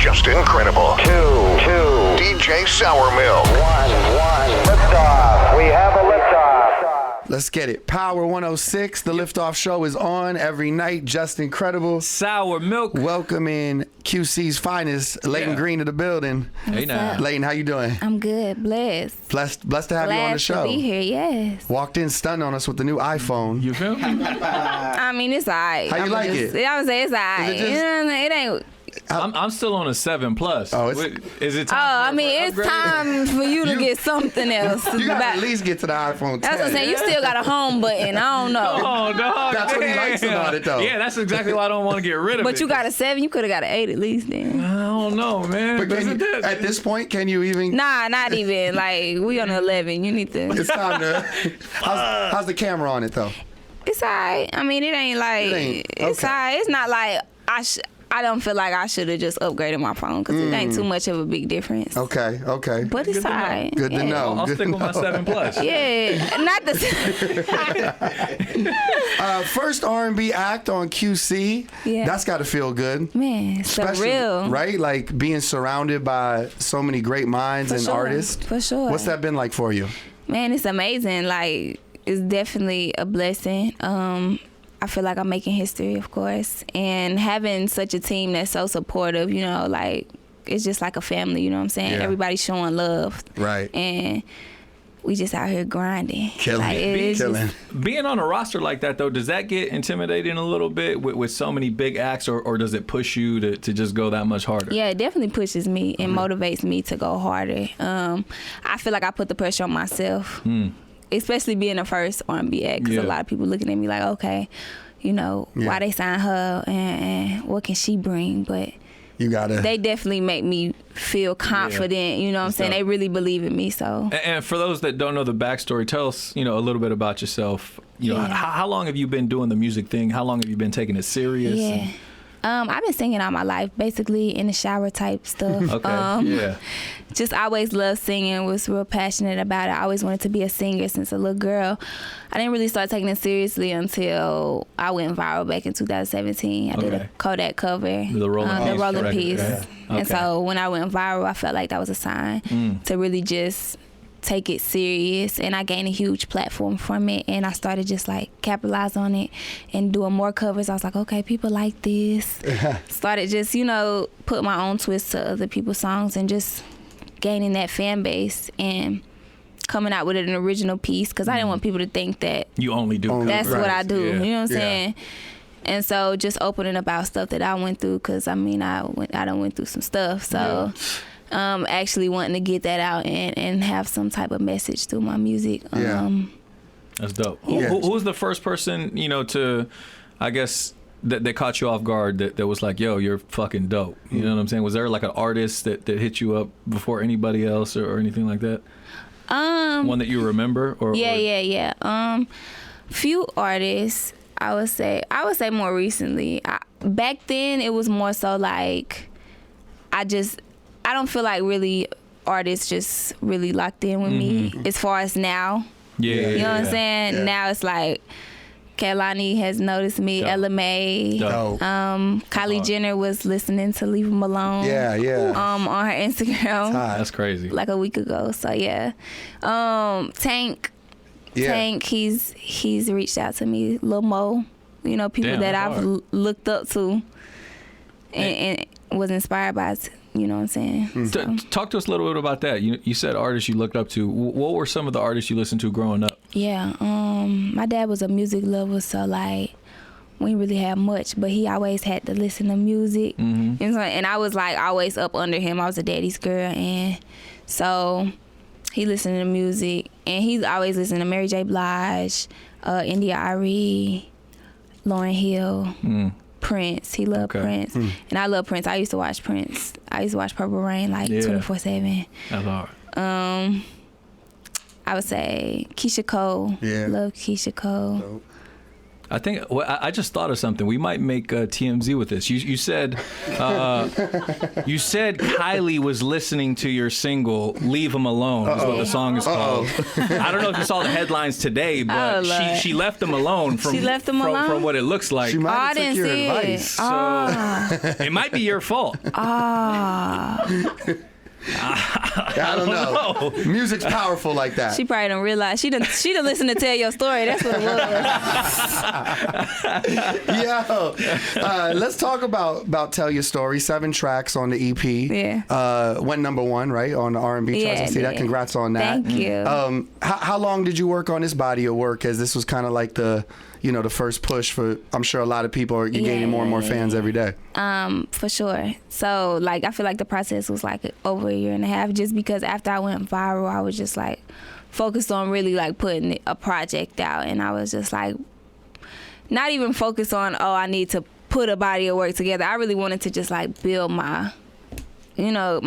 Just incredible. Two. DJ Sour Milk. One. Liftoff. We have a liftoff. Let's get it. Power 106. The Liftoff Show is on every night. Just incredible. Sour Milk. Welcome in QC's finest, Layton Greene, to the building. Hey now. Layton, how you doing? I'm good. Blessed. Blessed to have you on the show. Glad to be here, yes. Walked in stunned on us with the new iPhone. You feel me? I mean, it's all right. How you like it? I would say it's all right. Is it just- You know what I mean? It ain't... I'm still on a 7 Plus. Oh, is it time? I mean, it's time for you to get something else. You got to at least get to the iPhone 10. That's what I'm saying. You still got a home button. I don't know. Oh, dog. That's what he likes about it, though. Yeah, that's exactly why I don't want to get rid of it. But you got a 7. You could have got an 8 at least then. I don't know, man. But at this point, can you even? Nah, not even. Like, we on 11. You need to... It's time to. How's the camera on it, though? It's all right. I mean, it ain't like... It's all right. It's not like I don't feel like I should have just upgraded my phone because it ain't too much of a big difference. Okay. But it's all right. Good to know. I'll stick with my 7 Plus. Yeah, not the... First R&B act on QC. Yeah. That's got to feel good. Man, it's surreal. Right? Like being surrounded by so many great minds and artists. For sure. What's that been like for you? Man, it's amazing. Like, it's definitely a blessing. I feel like I'm making history, of course. And having such a team that's so supportive, you know, like, it's just like a family, you know what I'm saying? Yeah. Everybody's showing love. Right. And we just out here grinding. Killing. Like, Killing. Being on a roster like that, though, does that get intimidating a little bit with so many big acts, or does it push you to just go that much harder? Yeah, it definitely pushes me and motivates me to go harder. I feel like I put the pressure on myself. Especially being the first R&B act, because a lot of people looking at me like, okay, you know, why they sign her and what can she bring? But you gotta. They definitely make me feel confident. You know what I'm saying? They really believe in me. So. And for those that don't know the backstory, tell us, you know, a little bit about yourself. You know, how long have you been doing the music thing? How long have you been taking it serious? Yeah. I've been singing all my life, basically in the shower type stuff. Okay. Just always loved singing, was real passionate about it. I always wanted to be a singer since a little girl. I didn't really start taking it seriously until I went viral back in 2017. I did a Kodak cover, the rolling piece. Yeah. And so when I went viral, I felt like that was a sign to really just take it serious, and I gained a huge platform from it, and I started just like capitalize on it and doing more covers. I was like, okay, people like this. Started just, you know, put my own twist to other people's songs and just gaining that fan base and coming out with an original piece, because I didn't want people to think that you only do covers. That's what I do. You know what I'm saying? And so just opening about stuff that I went through, because I mean I done went through some stuff, so actually wanting to get that out and have some type of message through my music. That's dope. Who was the first person, you know, to, I guess, that caught you off guard that was like, yo, you're fucking dope? You know what I'm saying? Was there like an artist that hit you up before anybody else or anything like that? One that you remember? Yeah. Few artists, I would say more recently. Back then, it was more so like, I don't feel like really artists just really locked in with me as far as now. You know what I'm saying? Yeah. Now it's like Kylie has noticed me, Ella May, Kylie Jenner was listening to Leave 'Em Alone. On her Instagram. That's crazy. Like a week ago. So Tank. Tank, he's reached out to me. Lil Mo, you know, people that I've looked up to and was inspired by. You know what I'm saying? So. Talk to us a little bit about that. You said artists you looked up to. What were some of the artists you listened to growing up? Yeah, my dad was a music lover, so like we didn't really have much, but he always had to listen to music. And I was like always up under him. I was a daddy's girl, and so he listened to music, and he's always listened to Mary J. Blige, India Arie, Lauryn Hill. Prince. He loved Prince. And I love Prince. I used to watch Prince. I used to watch Purple Rain like 24/7. That's hard. I would say Keisha Cole. Love Keisha Cole. I think I just thought of something. We might make TMZ with this. You said Kylie was listening to your single "Leave Him Alone" is what the song is called. I don't know if you saw the headlines today, but she left him alone from what it looks like. She might have took your advice. So it might be your fault. I don't know. Music's powerful like that. She probably don't realize. She done listened to Tell Your Story. That's what it was. Yo, let's talk about Tell Your Story. 7 tracks on the EP. Yeah. Went #1, right, on the R&B charts. I see that. Congrats on that. Thank you. How long did you work on this body of work? As this was kind of like the first push for, I'm sure a lot of people are gaining more and more fans every day. For sure. So, like, I feel like the process was like over a year and a half, just because after I went viral, I was just like focused on really like putting a project out, and I was just like not even focused on, I need to put a body of work together. I really wanted to just like build my your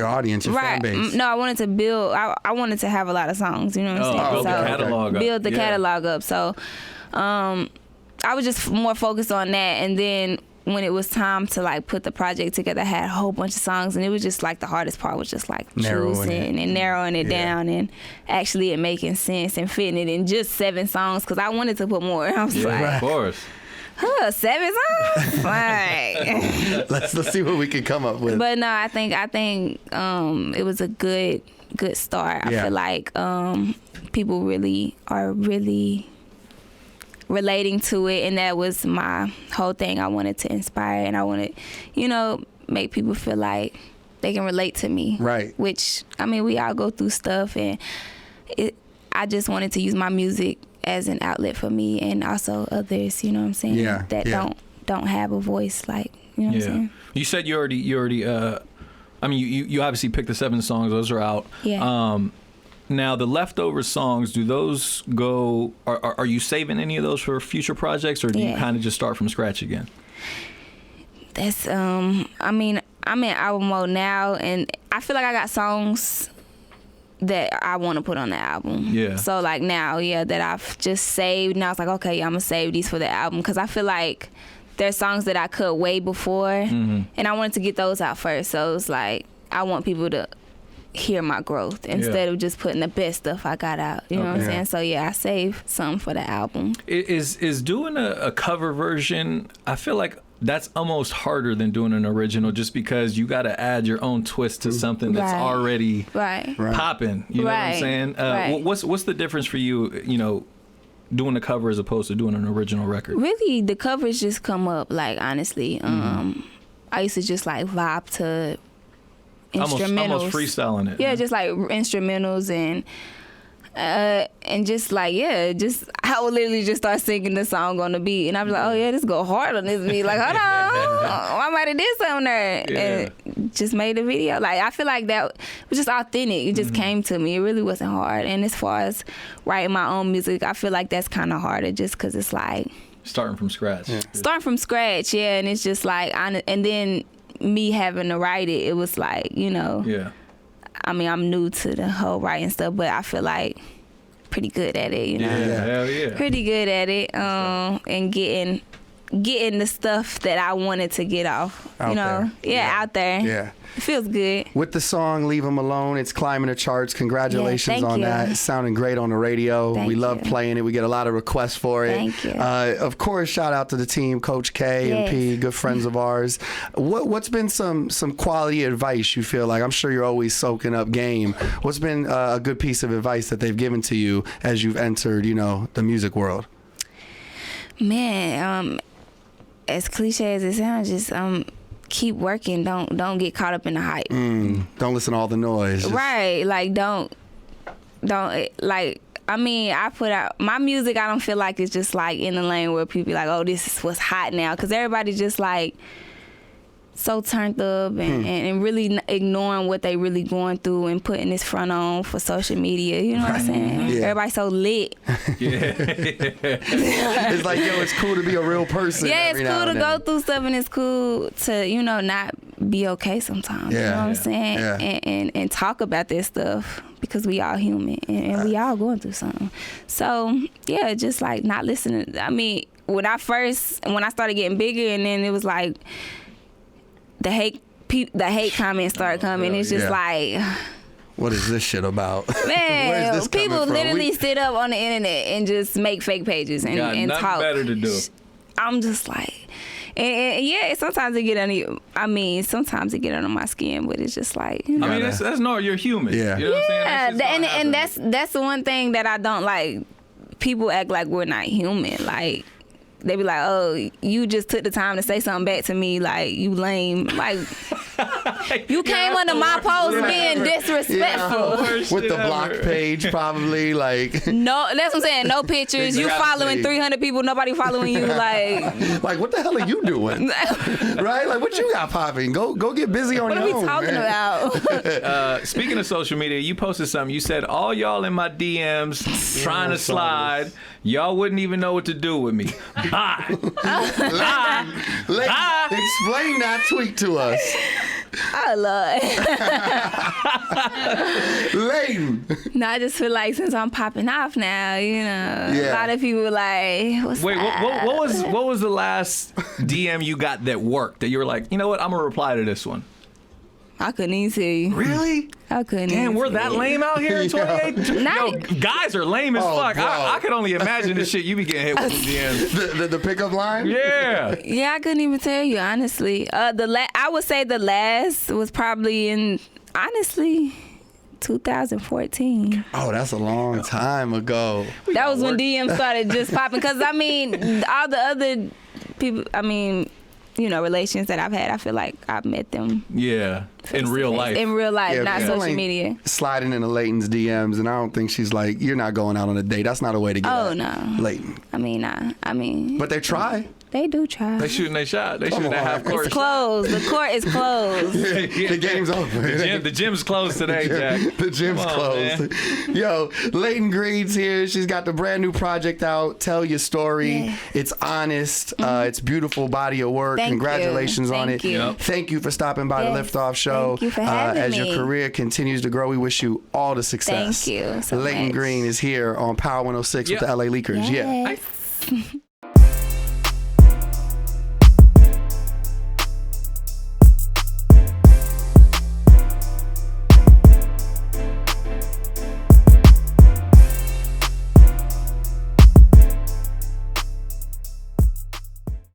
audience, your fan base. No, I wanted to build. I wanted to have a lot of songs. You know what I'm saying? Build the catalog up. Build the catalog up. So, I was just more focused on that, and then when it was time to like put the project together, I had a whole bunch of songs, and it was just like the hardest part was just like choosing and narrowing it down, and actually it making sense and fitting it in just 7 songs, because I wanted to put more. I was like, of course. 7 songs? Like, let's see what we can come up with. But no, I think it was a good start. I feel like people really are relating to it, and that was my whole thing. I wanted to inspire, and I wanted, make people feel like they can relate to me. Right. Which, I mean, we all go through stuff, and I just wanted to use my music as an outlet for me and also others, you know what I'm saying? Yeah. That don't have a voice, like, you know what I'm saying? You said you already I mean, you obviously picked the 7 songs, those are out. Yeah. Now, the leftover songs, do those go, are you saving any of those for future projects, or do you kind of just start from scratch again? That's, I mean, I'm in album mode now, and I feel like I got songs that I want to put on the album. Yeah. So, like, now, that I've just saved, now it's like, okay, I'm going to save these for the album, because I feel like there's songs that I cut way before, and I wanted to get those out first. So, it's like, I want people to hear my growth instead of just putting the best stuff I got out. You know what I'm saying? So I saved some for the album. Is doing a cover version, I feel like that's almost harder than doing an original, just because you got to add your own twist to something that's already popping. You know what I'm saying? What's the difference for you, doing a cover as opposed to doing an original record? Really, the covers just come up, like, honestly. I used to just like vibe to instrumentals. Almost freestyling it. Yeah, just like instrumentals and just like, I would literally just start singing the song on the beat, and I'd be like, oh yeah, this go hard on this beat. Like, hold on, I might have did something there, and just made a video. Like, I feel like that was just authentic. It just came to me. It really wasn't hard. And as far as writing my own music, I feel like that's kind of harder, just because it's like starting from scratch. Starting from scratch, and it's just like, and then me having to write it, it was like, I mean, I'm new to the whole writing stuff, but I feel like pretty good at it, Hell yeah. Pretty good at it, and getting the stuff that I wanted to get off, out there. Yeah. It feels good. With the song "Leave 'Em Alone," it's climbing the charts. Congratulations on that. It's sounding great on the radio. We love playing it. We get a lot of requests for it. Thank you. Of course, shout out to the team, Coach K and P, good friends of ours. What's been some quality advice you feel like? I'm sure you're always soaking up game. What's been a good piece of advice that they've given to you as you've entered, the music world? Man, as cliche as it sounds, just keep working. Don't get caught up in the hype. Don't listen to all the noise. Right. Like, don't like, I mean, I put out my music, I don't feel like it's just like in the lane where people be like, oh, this is what's hot now, because everybody just like so turned up and really ignoring what they really going through and putting this front on for social media. You know what I'm saying? Yeah. Everybody so lit. It's like, it's cool to be a real person. Yeah, it's cool to go through stuff, and it's cool to, not be okay sometimes. You know what I'm saying? Yeah. And talk about this stuff, because we all human and we all going through something. So, just like not listening. I mean, when I started getting bigger, and then it was like the hate comments started coming. It's just like, what is this shit about? Man, this people literally sit up on the internet and just make fake pages and talk. Better to do. I'm just like, and yeah, sometimes it get under. Sometimes it get under my skin, but it's just like, you know. I mean, that's normal. You're human. Yeah. You know what I'm saying? And that's the one thing that I don't like. People act like we're not human. Like, they be like, oh, you just took the time to say something back to me, like, you lame. Like, you came under my post being disrespectful. With the block page, probably, like. No, that's what I'm saying. No pictures. You following 300 people, nobody following you. Like, what the hell are you doing? Right? Like, what you got popping? Go get busy on your own. What are we talking about? Speaking of social media, you posted something. You said, all y'all in my DMs trying to slide, y'all wouldn't even know what to do with me. Bye. Explain that tweet to us. Oh, Lord. Layton. No, I just feel like since I'm popping off now, you know, a lot of people like, what's that? What was the last DM you got that worked, that you were like, you know what, I'm going to reply to this one? I couldn't even see. Really? I couldn't. Damn, we're that lame out here in 2018? Not Yo, guys are lame as fuck. I could only imagine the shit you be getting hit with in DMs. The pickup line? Yeah. Yeah, I couldn't even tell you, honestly. I would say the last was probably in, honestly, 2014. Oh, that's a long time ago. That was when DMs started just popping. Because, I mean, all the other people, I mean, you know, relations that I've had, I feel like I've met them. Yeah, in real life. In real life, Yeah, not people social ain't media. Sliding into Layton's DMs, and I don't think she's like, you're not going out on a date. That's not a way to get Oh, at no. Layton. I mean, nah. I mean. But they try. They do try. They shooting their shot. They shooting that half court. It's closed. The court is closed. The game's over. The gym's closed today, Jack. The gym's closed. Yo, Layton Greene's here. She's got the brand new project out, Tell Your Story. Yeah. It's honest. It's beautiful body of work. Thank Congratulations you. on Thank it. you. Yep. Thank you for stopping by the Yes. Liftoff Show. Thank you for having as me. your career continues to grow, we wish you all the success. Thank you so Layton much. Greene is here on Power 106 with the LA Leakers. Yeah. Yes.